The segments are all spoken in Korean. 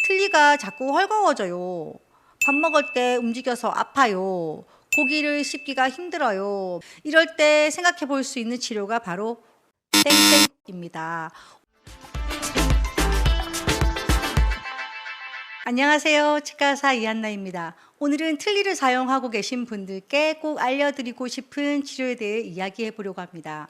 틀니가 자꾸 헐거워져요. 밥 먹을 때 움직여서 아파요. 고기를 씹기가 힘들어요. 이럴 때 생각해 볼 수 있는 치료가 바로 땡땡입니다. 안녕하세요. 치과의사 이한나입니다. 오늘은 틀니를 사용하고 계신 분들께 꼭 알려드리고 싶은 치료에 대해 이야기해 보려고 합니다.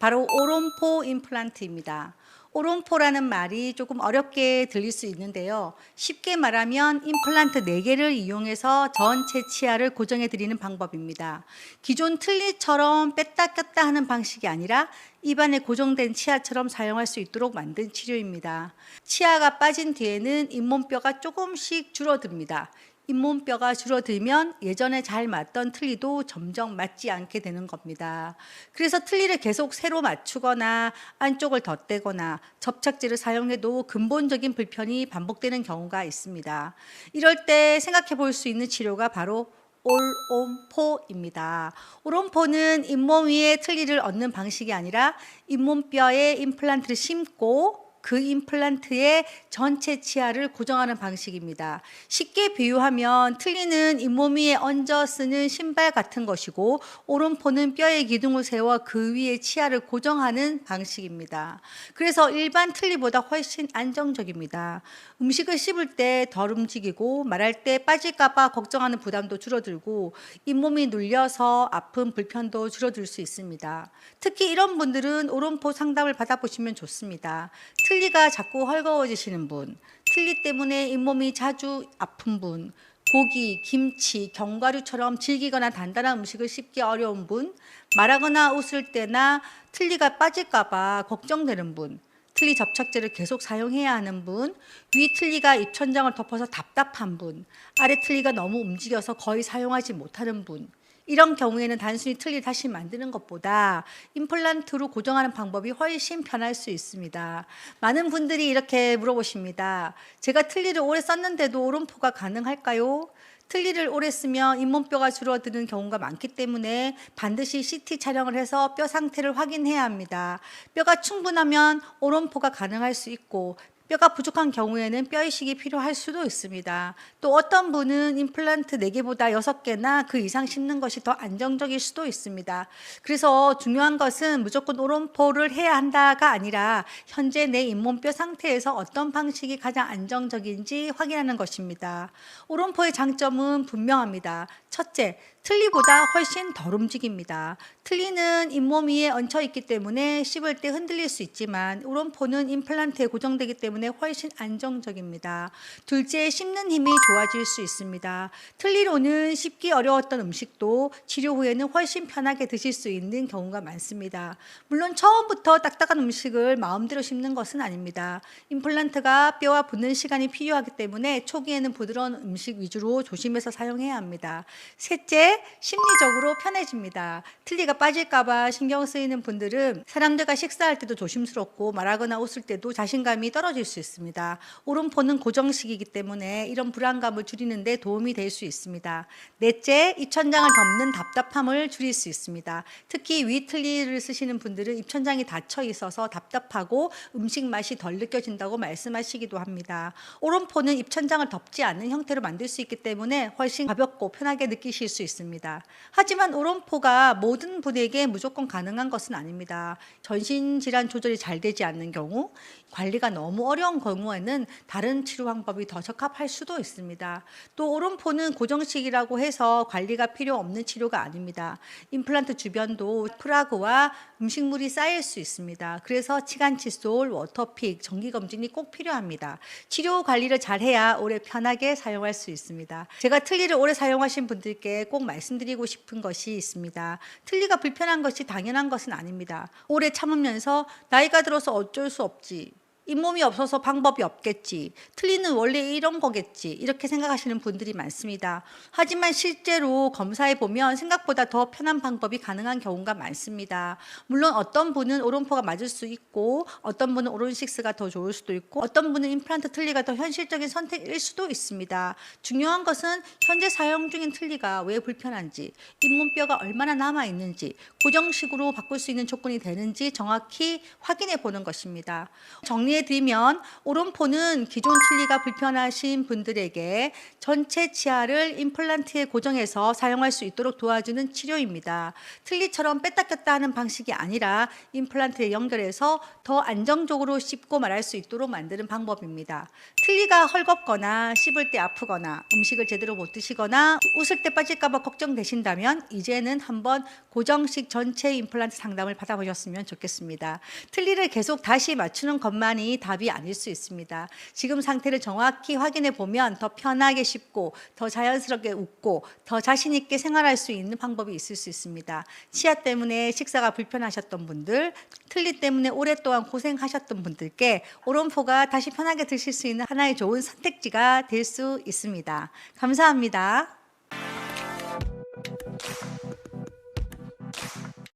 바로 오론포 임플란트입니다. 오론포라는 말이 조금 어렵게 들릴 수 있는데요. 쉽게 말하면 임플란트 4개를 이용해서 전체 치아를 고정해 드리는 방법입니다. 기존 틀니처럼 뺐다 꼈다 하는 방식이 아니라 입안에 고정된 치아처럼 사용할 수 있도록 만든 치료입니다. 치아가 빠진 뒤에는 잇몸뼈가 조금씩 줄어듭니다. 잇몸뼈가 줄어들면 예전에 잘 맞던 틀니도 점점 맞지 않게 되는 겁니다. 그래서 틀니를 계속 새로 맞추거나 안쪽을 덧대거나 접착제를 사용해도 근본적인 불편이 반복되는 경우가 있습니다. 이럴 때 생각해 볼 수 있는 치료가 바로 오론포입니다. 오론포는 잇몸 위에 틀니를 얹는 방식이 아니라 잇몸뼈에 임플란트를 심고 그 임플란트에 전체 치아를 고정하는 방식입니다. 쉽게 비유하면 틀니는 잇몸 위에 얹어 쓰는 신발 같은 것이고 오론포는 뼈의 기둥을 세워 그 위에 치아를 고정하는 방식입니다. 그래서 일반 틀니보다 훨씬 안정적입니다. 음식을 씹을 때 덜 움직이고 말할 때 빠질까봐 걱정하는 부담도 줄어들고 잇몸이 눌려서 아픈 불편도 줄어들 수 있습니다. 특히 이런 분들은 오론포 상담을 받아보시면 좋습니다. 틀니가 자꾸 헐거워지시는 분, 틀니 때문에 잇몸이 자주 아픈 분, 고기, 김치, 견과류처럼 질기거나 단단한 음식을 씹기 어려운 분, 말하거나 웃을 때나 틀니가 빠질까봐 걱정되는 분, 틀니 접착제를 계속 사용해야 하는 분, 위 틀니가 입천장을 덮어서 답답한 분, 아래 틀니가 너무 움직여서 거의 사용하지 못하는 분, 이런 경우에는 단순히 틀니 다시 만드는 것보다 임플란트로 고정하는 방법이 훨씬 편할 수 있습니다. 많은 분들이 이렇게 물어보십니다. 제가 틀니를 오래 썼는데도 오론포가 가능할까요? 틀니를 오래 쓰면 잇몸뼈가 줄어드는 경우가 많기 때문에 반드시 CT 촬영을 해서 뼈 상태를 확인해야 합니다. 뼈가 충분하면 오론포가 가능할 수 있고 뼈가 부족한 경우에는 뼈 이식이 필요할 수도 있습니다. 또 어떤 분은 임플란트 4개보다 6개나 그 이상 심는 것이 더 안정적일 수도 있습니다. 그래서 중요한 것은 무조건 오론포를 해야 한다가 아니라 현재 내 잇몸뼈 상태에서 어떤 방식이 가장 안정적인지 확인하는 것입니다. 오론포의 장점은 분명합니다. 첫째, 틀니보다 훨씬 덜 움직입니다. 틀니는 잇몸 위에 얹혀 있기 때문에 씹을 때 흔들릴 수 있지만 오론포는 임플란트에 고정되기 때문에 훨씬 안정적입니다. 둘째, 씹는 힘이 좋아질 수 있습니다. 틀니로는 씹기 어려웠던 음식도 치료 후에는 훨씬 편하게 드실 수 있는 경우가 많습니다. 물론 처음부터 딱딱한 음식을 마음대로 씹는 것은 아닙니다. 임플란트가 뼈와 붙는 시간이 필요하기 때문에 초기에는 부드러운 음식 위주로 조심해서 사용해야 합니다. 셋째, 심리적으로 편해집니다. 틀니가 빠질까봐 신경 쓰이는 분들은 사람들과 식사할 때도 조심스럽고 말하거나 웃을 때도 자신감이 떨어질 수 있습니다. 오론포는 고정식이기 때문에 이런 불안감을 줄이는 데 도움이 될 수 있습니다. 넷째, 입천장을 덮는 답답함을 줄일 수 있습니다. 특히 위 틀니를 쓰시는 분들은 입천장이 닫혀 있어서 답답하고 음식 맛이 덜 느껴진다고 말씀하시기도 합니다. 오론포는 입천장을 덮지 않는 형태로 만들 수 있기 때문에 훨씬 가볍고 편하게 느끼실 수 있습니다. 하지만 오론포가 모든 분에게 무조건 가능한 것은 아닙니다. 전신질환 조절이 잘 되지 않는 경우, 관리가 너무 어려운 경우에는 다른 치료 방법이 더 적합할 수도 있습니다. 또 오론포는 고정식이라고 해서 관리가 필요 없는 치료가 아닙니다. 임플란트 주변도 프라그와 음식물이 쌓일 수 있습니다. 그래서 치간 칫솔, 워터픽, 정기검진이 꼭 필요합니다. 치료 관리를 잘해야 오래 편하게 사용할 수 있습니다. 제가 틀니를 오래 사용하신 분들께 꼭 말씀드리고 싶은 것이 있습니다. 틀니가 불편한 것이 당연한 것은 아닙니다. 오래 참으면서 나이가 들어서 어쩔 수 없지, 잇몸이 없어서 방법이 없겠지, 틀니는 원래 이런 거겠지, 이렇게 생각하시는 분들이 많습니다. 하지만 실제로 검사해 보면 생각보다 더 편한 방법이 가능한 경우가 많습니다. 물론 어떤 분은 오론포가 맞을 수 있고 어떤 분은 오론식스가 더 좋을 수도 있고 어떤 분은 임플란트 틀니가 더 현실적인 선택일 수도 있습니다. 중요한 것은 현재 사용 중인 틀니가 왜 불편한지, 잇몸뼈가 얼마나 남아 있는지, 고정식으로 바꿀 수 있는 조건이 되는지 정확히 확인해 보는 것입니다. 정리해 정리해 드리면 오론포는 기존 틀니가 불편하신 분들에게 전체 치아를 임플란트에 고정해서 사용할 수 있도록 도와주는 치료입니다. 틀니처럼 뺐다 꼈다 하는 방식이 아니라 임플란트에 연결해서 더 안정적으로 씹고 말할 수 있도록 만드는 방법입니다. 틀니가 헐겁거나 씹을 때 아프거나 음식을 제대로 못 드시거나 웃을 때 빠질까 봐 걱정되신다면 이제는 한번 고정식 전체 임플란트 상담을 받아보셨으면 좋겠습니다. 틀니를 계속 다시 맞추는 것만이 답이 아닐 수 있습니다. 지금 상태를 정확히 확인해 보면 더 편하게 씹고 더 자연스럽게 웃고 더 자신 있게 생활할 수 있는 방법이 있을 수 있습니다. 치아 때문에 식사가 불편하셨던 분들, 틀니 때문에 오랫동안 고생하셨던 분들께 오론포가 다시 편하게 드실 수 있는 하나의 좋은 선택지가 될 수 있습니다. 감사합니다.